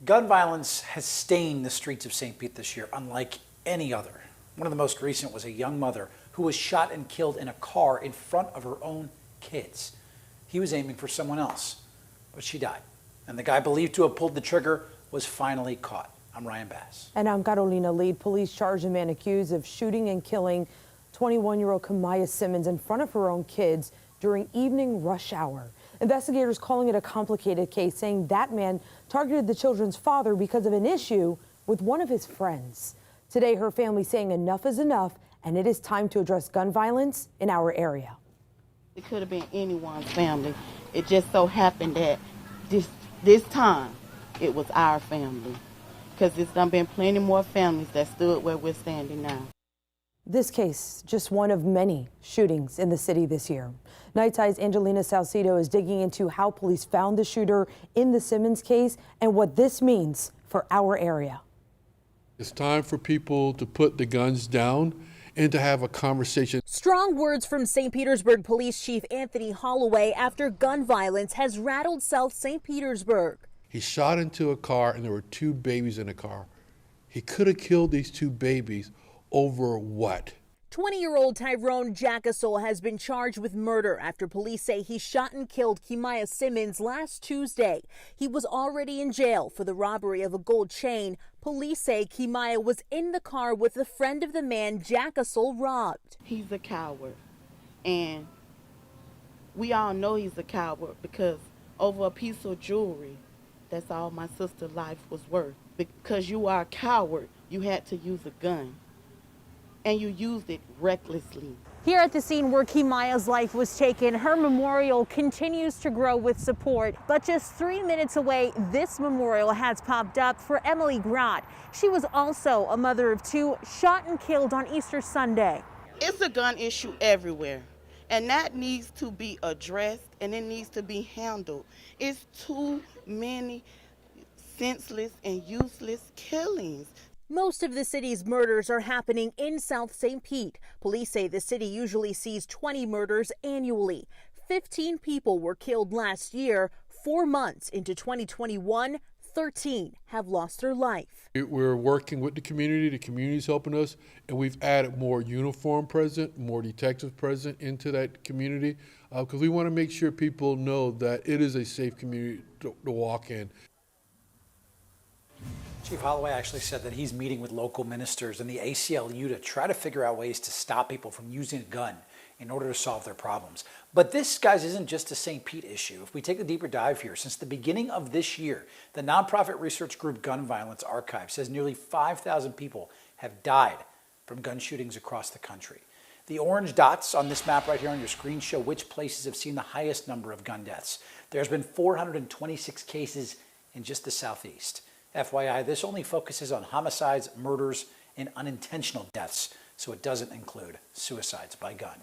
Gun violence has stained the streets of St. Pete this year, unlike any other. One of the most recent was a young mother who was shot and killed in a car in front of her own kids. He was aiming for someone else, but she died. And the guy believed to have pulled the trigger was finally caught. I'm Ryan Bass. And I'm Carolina Lead. Police charged a man accused of shooting and killing 21-year-old Kimaya Simmons in front of her own kids during evening rush hour. Investigators calling it a complicated case, saying that man targeted the children's father because of an issue with one of his friends. Today, her family saying enough is enough, and it is time to address gun violence in our area. It could have been anyone's family. It just so happened that this time it was our family, because there's done been plenty more families that stood where we're standing now. This case, just one of many shootings in the city this year. Night Eye's Angelina Salcido is digging into how police found the shooter in the Simmons case and what this means for our area. It's time for people to put the guns down and to have a conversation. Strong words from St. Petersburg Police Chief Anthony Holloway after gun violence has rattled South St. Petersburg. He shot into a car and there were two babies in the car. He could have killed these two babies over what? 20-year-old Tyrone Jackasol has been charged with murder after police say he shot and killed Kimaya Simmons last Tuesday. He was already in jail for the robbery of a gold chain. Police say Kimaya was in the car with a friend of the man Jackasol robbed. He's a coward, and we all know he's a coward because over a piece of jewelry, that's all my sister's life was worth. Because you are a coward, you had to use a gun. And you used it recklessly. Here at the scene where Kimaya's life was taken, her memorial continues to grow with support. But just 3 minutes away, this memorial has popped up for Emily Grott. She was also a mother of two, shot and killed on Easter Sunday. It's a gun issue everywhere, and that needs to be addressed, and it needs to be handled. It's too many senseless and useless killings. Most of the city's murders are happening in South St. Pete. Police say the city usually sees 20 murders annually. 15 people were killed last year. 4 months into 2021, 13 have lost their life. We're working with the community's helping us, and we've added more uniform present, more detectives present into that community, because we want to make sure people know that it is a safe community to walk in. Chief Holloway actually said that he's meeting with local ministers and the ACLU to try to figure out ways to stop people from using a gun in order to solve their problems. But this, guys, isn't just a St. Pete issue. If we take a deeper dive here, since the beginning of this year, the nonprofit research group Gun Violence Archive says nearly 5,000 people have died from gun shootings across the country. The orange dots on this map right here on your screen show which places have seen the highest number of gun deaths. There's been 426 cases in just the Southeast. FYI, this only focuses on homicides, murders, and unintentional deaths, so it doesn't include suicides by gun.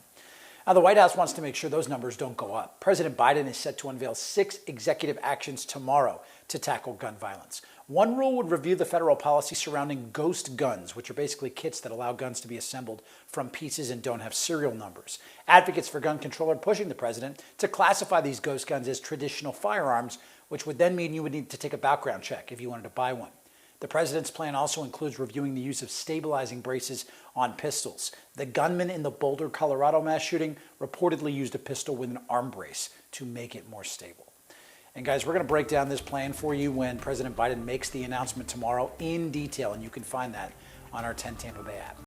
Now, the White House wants to make sure those numbers don't go up. President Biden is set to unveil 6 executive actions tomorrow to tackle gun violence. One rule would review the federal policy surrounding ghost guns, which are basically kits that allow guns to be assembled from pieces and don't have serial numbers. Advocates for gun control are pushing the president to classify these ghost guns as traditional firearms, which would then mean you would need to take a background check if you wanted to buy one. The president's plan also includes reviewing the use of stabilizing braces on pistols. The gunman in the Boulder, Colorado mass shooting reportedly used a pistol with an arm brace to make it more stable. And guys, we're going to break down this plan for you when President Biden makes the announcement tomorrow in detail, and you can find that on our 10 Tampa Bay app.